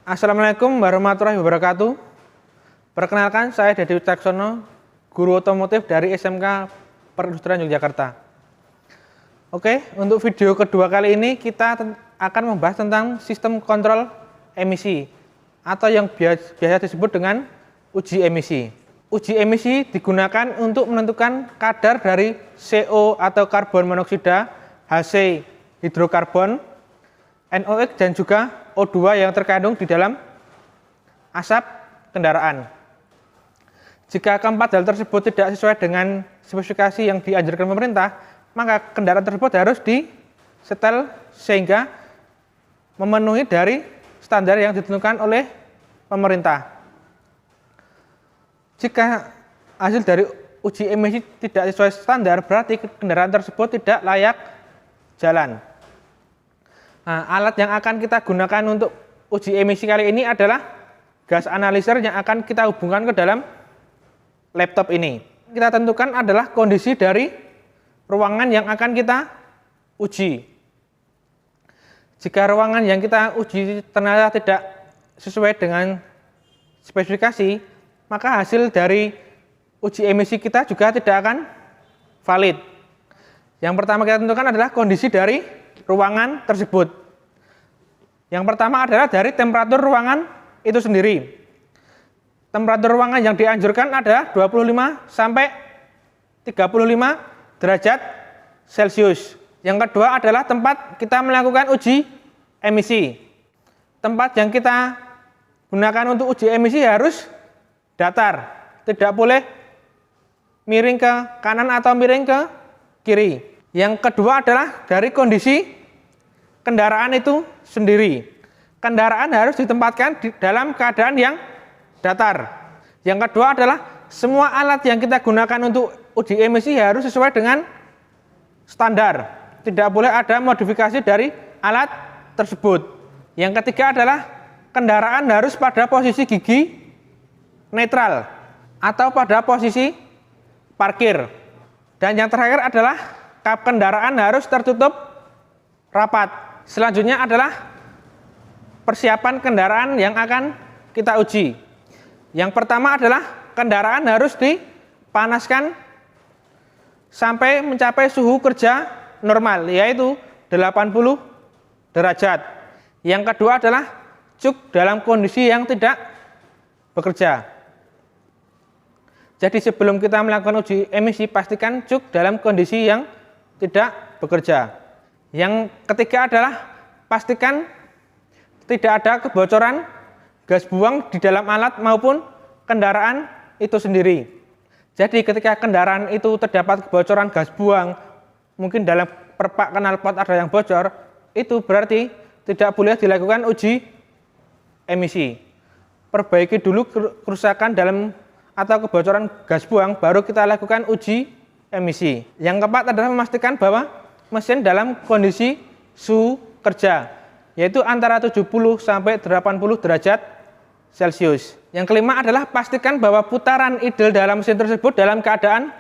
Assalamualaikum warahmatullahi wabarakatuh. Perkenalkan, saya Dedi Wicaksono, guru otomotif dari SMK Perindustrian Yogyakarta. Oke, untuk video kedua kali ini kita akan membahas tentang sistem kontrol emisi atau yang biasa disebut dengan uji emisi. Uji emisi digunakan untuk menentukan kadar dari CO atau karbon monoksida, HC hidrokarbon, NOx dan juga O2 yang terkandung di dalam asap kendaraan. Jika keempat hal tersebut tidak sesuai dengan spesifikasi yang dianjurkan pemerintah, maka kendaraan tersebut harus disetel sehingga memenuhi dari standar yang ditentukan oleh pemerintah. Jika hasil dari uji emisi tidak sesuai standar, berarti kendaraan tersebut tidak layak jalan. Nah, alat yang akan kita gunakan untuk uji emisi kali ini adalah gas analyzer yang akan kita hubungkan ke dalam laptop ini. Kita tentukan adalah kondisi dari ruangan yang akan kita uji. Jika ruangan yang kita uji ternyata tidak sesuai dengan spesifikasi, maka hasil dari uji emisi kita juga tidak akan valid. Yang pertama kita tentukan adalah kondisi dari ruangan tersebut. Yang pertama adalah dari temperatur ruangan itu sendiri. Temperatur ruangan yang dianjurkan adalah 25 sampai 35 derajat Celcius. Yang kedua adalah tempat kita melakukan uji emisi. Tempat yang kita gunakan untuk uji emisi harus datar, tidak boleh miring ke kanan atau miring ke kiri. Yang kedua adalah dari kondisi kendaraan itu sendiri. Kendaraan harus ditempatkan di dalam keadaan yang datar. Yang kedua adalah semua alat yang kita gunakan untuk uji emisi harus sesuai dengan standar. Tidak boleh ada modifikasi dari alat tersebut. Yang ketiga adalah kendaraan harus pada posisi gigi netral atau pada posisi parkir. Dan yang terakhir adalah kap kendaraan harus tertutup rapat. Selanjutnya adalah persiapan kendaraan yang akan kita uji. Yang pertama adalah kendaraan harus dipanaskan sampai mencapai suhu kerja normal, yaitu 80 derajat. Yang kedua adalah cuk dalam kondisi yang tidak bekerja. Jadi sebelum kita melakukan uji emisi, pastikan cuk dalam kondisi yang tidak bekerja. Yang ketiga adalah pastikan tidak ada kebocoran gas buang di dalam alat maupun kendaraan itu sendiri. Jadi ketika kendaraan itu terdapat kebocoran gas buang, mungkin dalam perpak knalpot ada yang bocor, itu berarti tidak boleh dilakukan uji emisi. Perbaiki dulu kerusakan dalam atau kebocoran gas buang, baru kita lakukan uji emisi. Yang keempat adalah memastikan bahwa mesin dalam kondisi suhu kerja, yaitu antara 70 sampai 80 derajat Celcius. Yang kelima adalah pastikan bahwa putaran idle dalam mesin tersebut dalam keadaan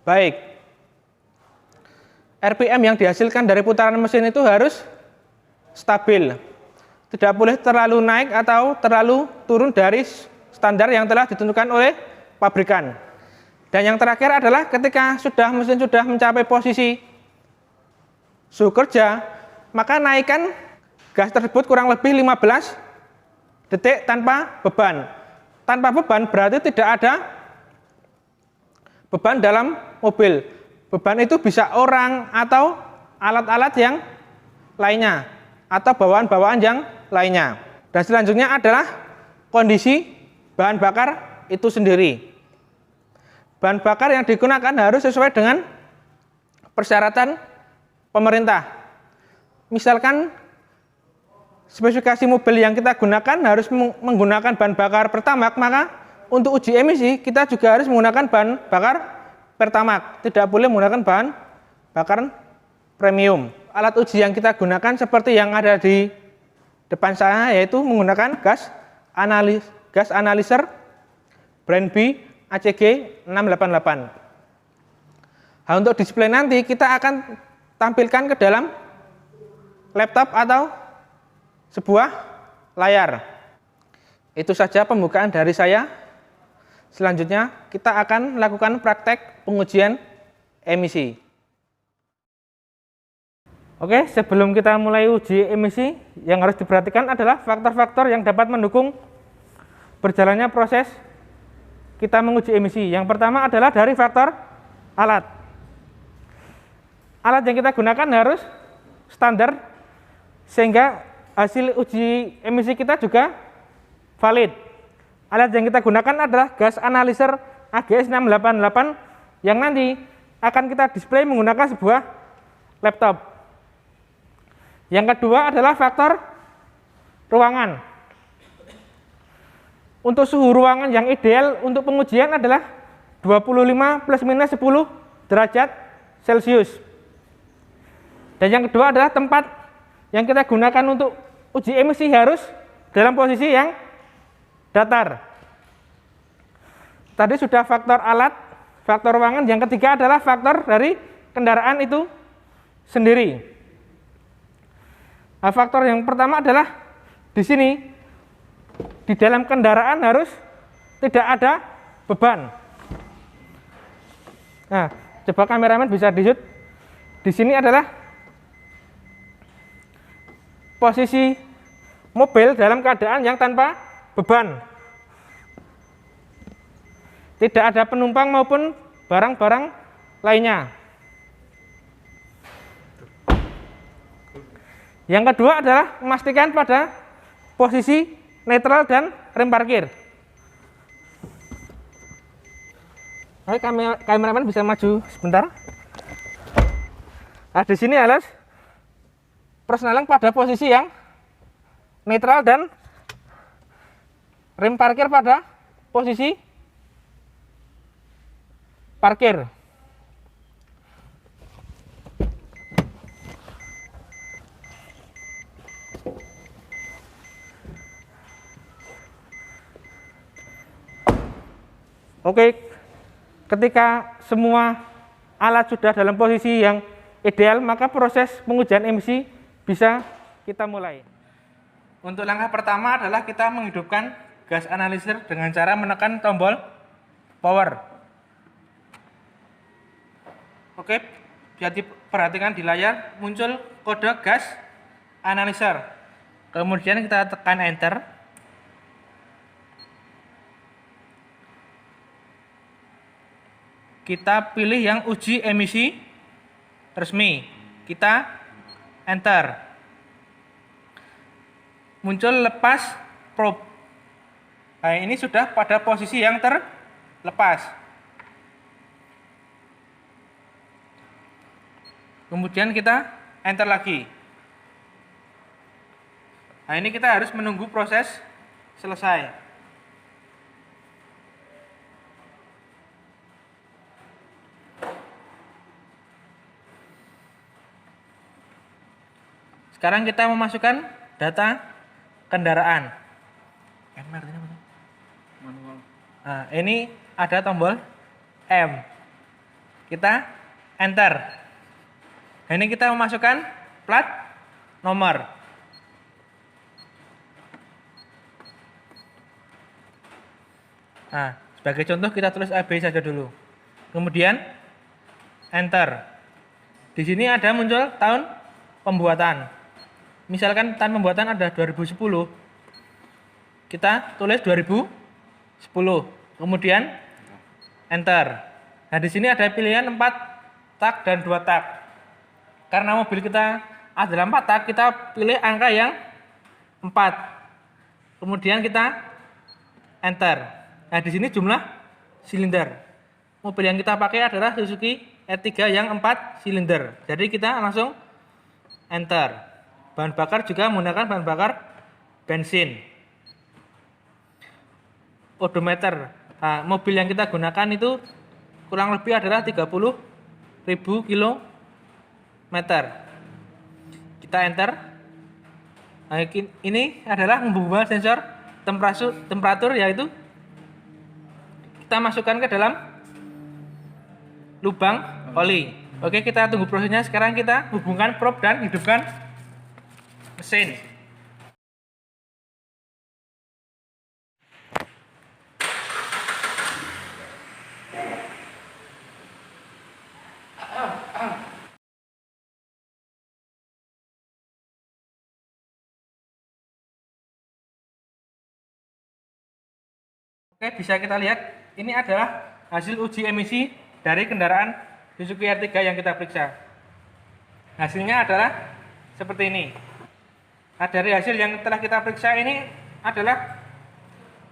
baik. RPM yang dihasilkan dari putaran mesin itu harus stabil. Tidak boleh terlalu naik atau terlalu turun dari standar yang telah ditentukan oleh pabrikan. Dan yang terakhir adalah ketika mesin sudah mencapai posisi suhu kerja, maka naikkan gas tersebut kurang lebih 15 detik tanpa beban. Tanpa beban berarti tidak ada beban dalam mobil. Beban itu bisa orang atau alat-alat yang lainnya atau bawaan-bawaan yang lainnya. Dan selanjutnya adalah kondisi bahan bakar itu sendiri. Bahan bakar yang digunakan harus sesuai dengan persyaratan pemerintah. Misalkan spesifikasi mobil yang kita gunakan harus menggunakan bahan bakar Pertamax, maka untuk uji emisi kita juga harus menggunakan bahan bakar Pertamax. Tidak boleh menggunakan bahan bakar premium. Alat uji yang kita gunakan seperti yang ada di depan saya, yaitu menggunakan gas analyzer brand B ACG 688. Nah, untuk display nanti kita akan tampilkan ke dalam laptop atau sebuah layar. Itu saja pembukaan dari saya. Selanjutnya kita akan melakukan praktek pengujian emisi. Oke, sebelum kita mulai uji emisi, yang harus diperhatikan adalah faktor-faktor yang dapat mendukung berjalannya proses kita menguji emisi. Yang pertama adalah dari faktor alat. Alat yang kita gunakan harus standar, sehingga hasil uji emisi kita juga valid. Alat yang kita gunakan adalah gas analyzer AGS 688 yang nanti akan kita display menggunakan sebuah laptop. Yang kedua adalah faktor ruangan. Untuk suhu ruangan yang ideal untuk pengujian adalah 25 plus minus 10 derajat Celcius. Dan yang kedua adalah tempat yang kita gunakan untuk uji emisi harus dalam posisi yang datar. Tadi sudah faktor alat, faktor ruangan. Yang ketiga adalah faktor dari kendaraan itu sendiri. Nah, faktor yang pertama adalah di sini di dalam kendaraan harus tidak ada beban. Nah, coba kameramen bisa di-shoot. Di sini adalah posisi mobil dalam keadaan yang tanpa beban. Tidak ada penumpang maupun barang-barang lainnya. Yang kedua adalah memastikan pada posisi netral dan rem parkir. Oke, kameramen bisa maju sebentar. Nah, di sini harus persneling pada posisi yang netral dan rem parkir pada posisi parkir. Oke, ketika semua alat sudah dalam posisi yang ideal, maka proses pengujian emisi bisa kita mulai. Untuk langkah pertama adalah kita menghidupkan gas analyzer dengan cara menekan tombol power. Oke, bisa diperhatikan di layar muncul kode gas analyzer. Kemudian kita tekan enter. Kita pilih yang uji emisi resmi. Kita enter. Muncul lepas probe. Nah, ini sudah pada posisi yang terlepas. Kemudian kita enter lagi. Nah, ini kita harus menunggu proses selesai. Sekarang kita memasukkan data kendaraan. Nah, ini ada tombol M. Kita enter. Nah, ini kita memasukkan plat nomor. Nah, sebagai contoh kita tulis AB saja dulu. Kemudian enter. Di sini ada muncul tahun pembuatan. Misalkan tahun pembuatan ada 2010, kita tulis 2010, kemudian enter. Nah, di sini ada pilihan 4 tak dan 2 tak. Karena mobil kita adalah 4 tak, kita pilih angka yang 4. Kemudian kita enter. Nah, di sini jumlah silinder. Mobil yang kita pakai adalah Suzuki R3 yang 4 silinder. Jadi kita langsung enter. Bahan bakar juga menggunakan bahan bakar bensin. Odometer. Nah, mobil yang kita gunakan itu kurang lebih adalah 30.000 km. Kita enter. Nah, ini adalah pembubahan sensor temperatur, yaitu kita masukkan ke dalam lubang oli. Oke, kita tunggu prosesnya. Sekarang kita hubungkan probe dan hidupkan mesin. Oke, bisa kita lihat ini adalah hasil uji emisi dari kendaraan Suzuki R3 yang kita periksa. Hasilnya adalah seperti ini. Nah, dari hasil yang telah kita periksa ini adalah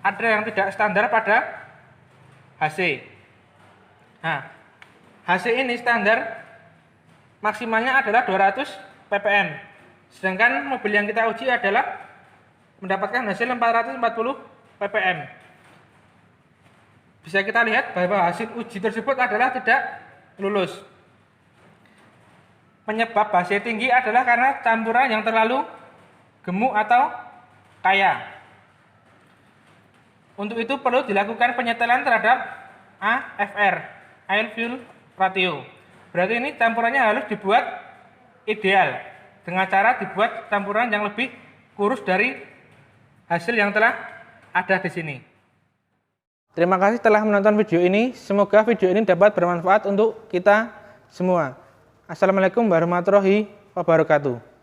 ada yang tidak standar pada HC. Nah, HC ini standar maksimalnya adalah 200 ppm. Sedangkan mobil yang kita uji adalah mendapatkan hasil 440 ppm. Bisa kita lihat bahwa hasil uji tersebut adalah tidak lulus. Penyebab HC tinggi adalah karena campuran yang terlalu gemuk atau kaya. Untuk itu perlu dilakukan penyetelan terhadap AFR, Air Fuel Ratio. Berarti ini campurannya harus dibuat ideal dengan cara dibuat campuran yang lebih kurus dari hasil yang telah ada di sini. Terima kasih telah menonton video ini. Semoga video ini dapat bermanfaat untuk kita semua. Assalamualaikum warahmatullahi wabarakatuh.